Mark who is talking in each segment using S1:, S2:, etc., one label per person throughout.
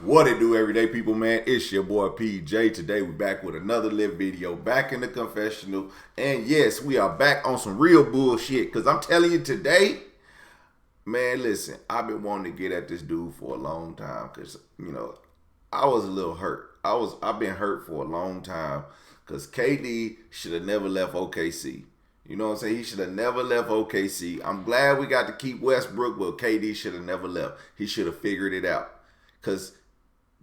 S1: What it do, everyday people, man? It's your boy PJ. Today we're back with another lit video, back in the confessional. And yes, we are back on some real bullshit. Because I'm telling you today, man, listen, I've been wanting to get at this dude for a long time. Because, I was a little hurt. I've been hurt for a long time. Because KD should have never left OKC. You know what I'm saying? He should have never left OKC. I'm glad we got to keep Westbrook, but KD should have never left. He should have figured it out. Because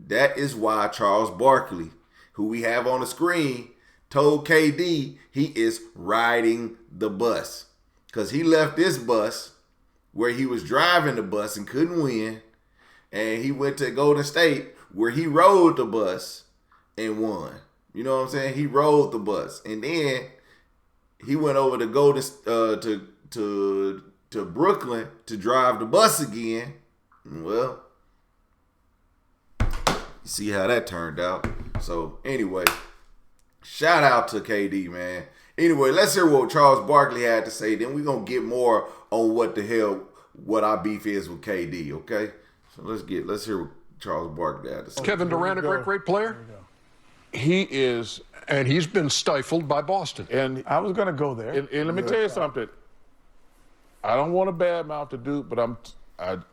S1: that is why Charles Barkley, who we have on the screen, told KD he is riding the bus. Because he left this bus where he was driving the bus and couldn't win. And he went to Golden State where he rode the bus and won. You know what I'm saying? He rode the bus. And then he went over to Golden to Brooklyn to drive the bus again. Well, see how that turned out. So anyway, shout out to KD, man. Anyway, let's hear what Charles Barkley had to say. Then we're going to get more on what our beef is with KD, okay? So let's hear what Charles Barkley had to say.
S2: Kevin Durant, a great player? He is, and he's been stifled by Boston.
S3: And
S4: I was going to go there.
S3: And let me tell you something. I don't want to badmouth the dude, but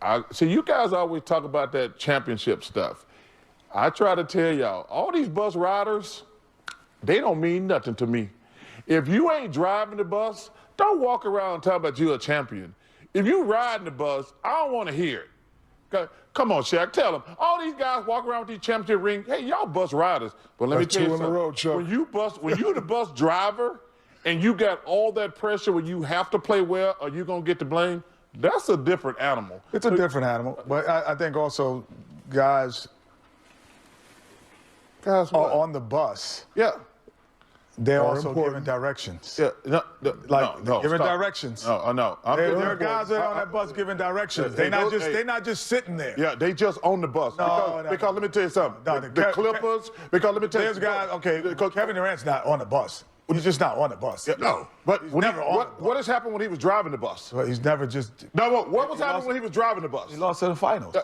S3: I see you guys always talk about that championship stuff. I try to tell y'all, all these bus riders, they don't mean nothing to me. If you ain't driving the bus, don't walk around and talk about you a champion. If you riding the bus, I don't want to hear it. Come on, Shaq, tell them. All these guys walk around with these championship rings. Hey, y'all bus riders. But let me tell you something.
S4: 2 in a row, Chuck.
S3: When you the bus driver and you got all that pressure where you have to play well or you're going to get the blame, that's a different animal.
S4: It's a different animal. But I think also guys are on the bus.
S3: Yeah.
S4: They're also giving directions.
S3: Yeah. No,
S4: giving
S3: stop.
S4: directions.
S3: No.
S4: There are guys that are on that bus giving directions. They're not just sitting there.
S3: Yeah, they just on the bus. Because let me tell you something. The Clippers, because let me tell you.
S4: There's guys, Kevin Durant's not on the bus. He's just not on the bus.
S3: Yeah, no. But what has happened when he was driving the bus?
S4: Well, he's never just...
S3: No, what was happening when he was driving the bus?
S4: He lost in the finals.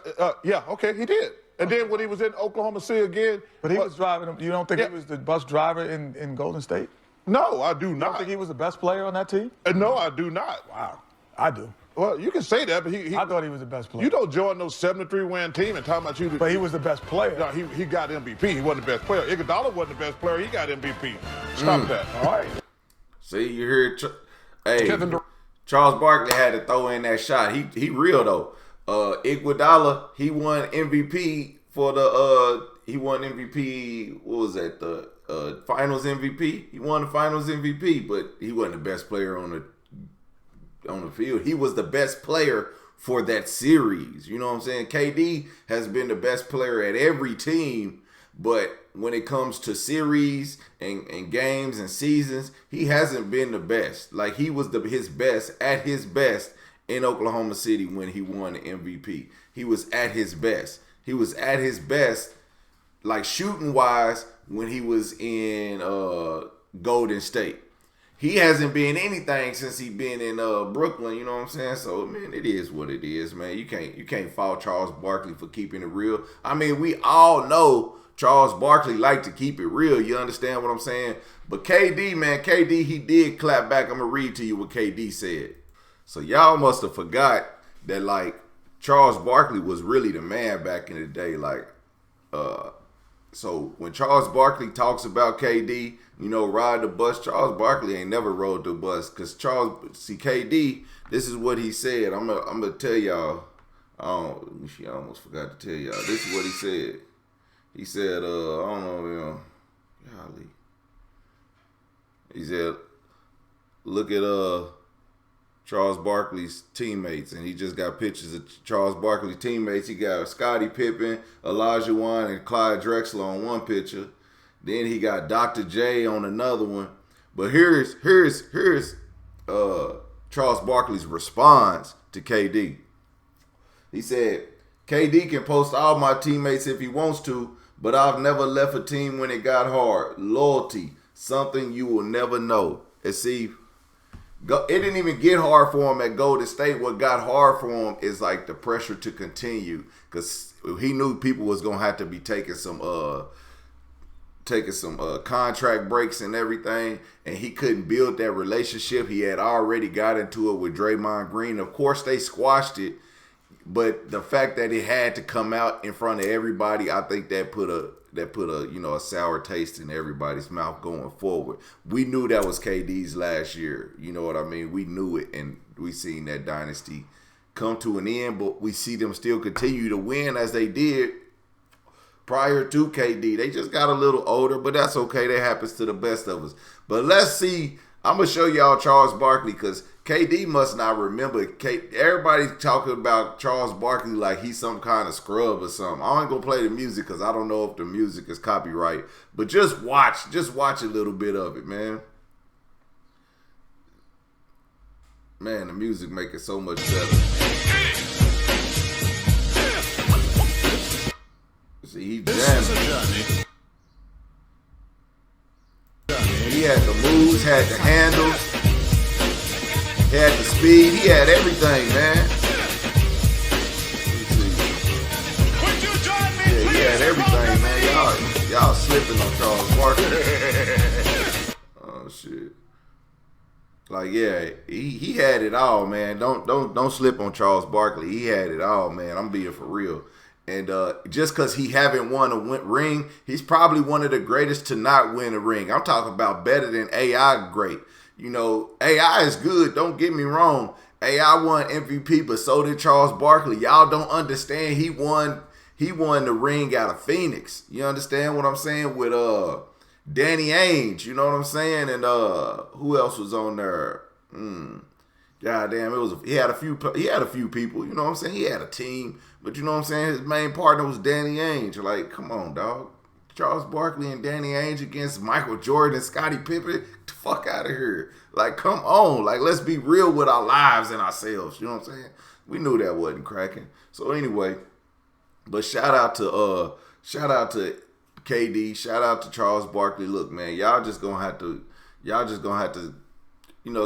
S3: Yeah, okay, he did. And then when he was in Oklahoma City again...
S4: But he was driving... You don't think he was the bus driver in Golden State?
S3: No, I do not.
S4: You don't think he was the best player on that team?
S3: No, I do not.
S4: Wow. I do.
S3: Well, you can say that, but
S4: I thought he was the best player.
S3: You don't join no 73-win team and talk about you...
S4: But he was the best player.
S3: No, he got MVP. He wasn't the best player. Iguodala wasn't the best player. He got MVP. Stop that.
S4: All right.
S1: See, you hear Charles Barkley had to throw in that shot. He real though. Iguodala, he won MVP for the what was that? The Finals MVP. He won the Finals MVP, but he wasn't the best player on the field. He was the best player for that series. You know what I'm saying? KD has been the best player at every team, but when it comes to series and games and seasons, he hasn't been the best. Like, he was his best in Oklahoma City when he won the MVP. He was at his best. He was at his best, like, shooting-wise, when he was in Golden State. He hasn't been anything since he been in Brooklyn, you know what I'm saying? So, man, it is what it is, man. You can't fault Charles Barkley for keeping it real. I mean, we all know Charles Barkley liked to keep it real. You understand what I'm saying? But KD, man, he did clap back. I'm going to read to you what KD said. So y'all must have forgot that, like, Charles Barkley was really the man back in the day. Like, so when Charles Barkley talks about KD, ride the bus, Charles Barkley ain't never rode the bus. Because KD, this is what he said. I'm gonna tell y'all. I almost forgot to tell y'all. This is what he said. He said, I don't know, golly. He said, look at Charles Barkley's teammates, and he just got pictures of Charles Barkley's teammates. He got Scottie Pippen, Elijah Wan, and Clyde Drexler on one picture. Then he got Dr. J on another one. But here's Charles Barkley's response to KD. He said, KD can post all my teammates if he wants to, but I've never left a team when it got hard. Loyalty, something you will never know. And see, it didn't even get hard for him at Golden State. What got hard for him is like the pressure to continue. Because he knew people was gonna have to be taking some contract breaks and everything, and he couldn't build that relationship. He had already got into it with Draymond Green. Of course, they squashed it, but the fact that it had to come out in front of everybody, I think that put a a sour taste in everybody's mouth going forward. We knew that was KD's last year. You know what I mean? We knew it, and we seen that dynasty come to an end, but we see them still continue to win as they did prior to KD. They just got a little older, but that's okay. That happens to the best of us. But let's see. I'm going to show y'all Charles Barkley because KD must not remember. Everybody's talking about Charles Barkley like he's some kind of scrub or something. I ain't going to play the music because I don't know if the music is copyright. But just watch a little bit of it, man. Man, the music make it so much better. See, he jamming. He had the moves, had the handles, he had the speed, he had everything, man. Yeah, he had everything, man. Y'all slipping on Charles Barkley. Oh shit. Like, yeah, he had it all, man. Don't slip on Charles Barkley. He had it all, man. I'm being for real. And just because he haven't won a ring, he's probably one of the greatest to not win a ring. I'm talking about better than AI great. You know, AI is good. Don't get me wrong. AI won MVP, but so did Charles Barkley. Y'all don't understand. He won the ring out of Phoenix. You understand what I'm saying? With Danny Ainge. You know what I'm saying? And who else was on there? God damn, he had a few people. You know what I'm saying? He had a team. But you know what I'm saying? His main partner was Danny Ainge. Like, come on, dog. Charles Barkley and Danny Ainge against Michael Jordan and Scottie Pippen. Get the fuck out of here. Like, come on. Like, let's be real with our lives and ourselves. You know what I'm saying? We knew that wasn't cracking. So anyway, but shout out to KD. Shout out to Charles Barkley. Look, man, y'all just gonna have to,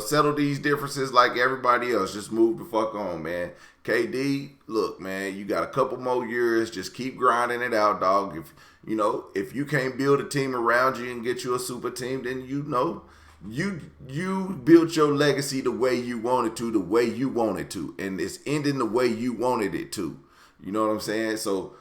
S1: settle these differences like everybody else. Just move the fuck on, man. KD, look, man, you got a couple more years. Just keep grinding it out, dog. If you can't build a team around you and get you a super team, then you built your legacy the way you wanted to, and it's ending the way you wanted it to. You know what I'm saying? So,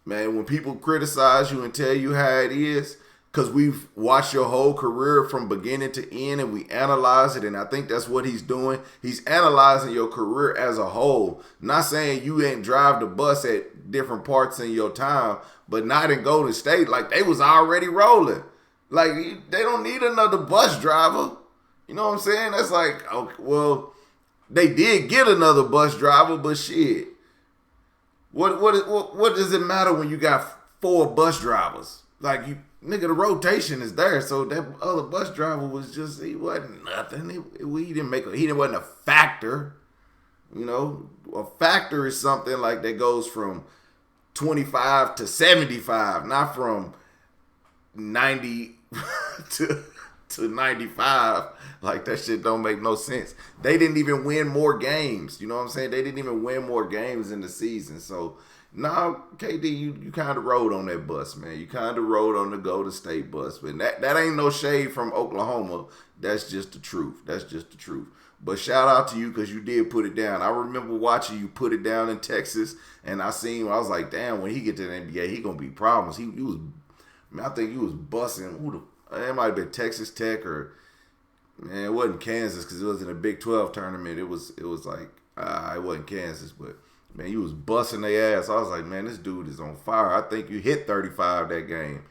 S1: man, when people criticize you and tell you how it is, because we've watched your whole career from beginning to end and we analyze it, and I think that's what he's doing. He's analyzing your career as a whole. Not saying you ain't drive the bus at different parts in your time, but not in Golden State. Like, they was already rolling. Like, they don't need another bus driver. You know what I'm saying? That's like, okay, well, they did get another bus driver, but shit. What does it matter when you got 4 bus drivers? Like, nigga, the rotation is there, so that other bus driver was just, he wasn't nothing. He wasn't a factor. You know, a factor is something like that goes from 25 to 75, not from 90 to 95. Like, that shit don't make no sense. They didn't even win more games. You know what I'm saying? They didn't even win more games in the season. So, no, KD, you kind of rode on that bus, man. You kind of rode on the Golden State bus. But that ain't no shade from Oklahoma. That's just the truth. That's just the truth. But shout out to you because you did put it down. I remember watching you put it down in Texas, and I was like, damn, when he get to the NBA, he going to be problems. I think he was busting. It might have been Texas Tech or, man, it wasn't Kansas because it was in a Big 12 tournament. It was like, it wasn't Kansas, but man, you was busting their ass. I was like, man, this dude is on fire. I think you hit 35 that game.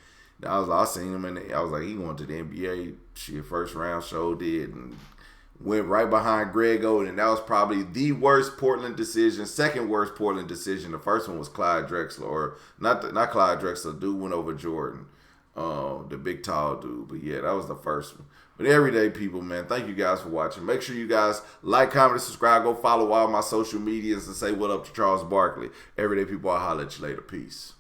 S1: I seen him I was like, he going to the NBA. Shit, first round show did and went right behind Greg Oden. And that was probably the worst Portland decision, second worst Portland decision. The first one was Clyde Drexler, or not Clyde Drexler. Dude went over Jordan, the big tall dude. But yeah, that was the first one. But everyday people, man, thank you guys for watching. Make sure you guys like, comment, and subscribe. Go follow all my social medias and say what up to Charles Barkley. Everyday people, I'll holler at you later. Peace.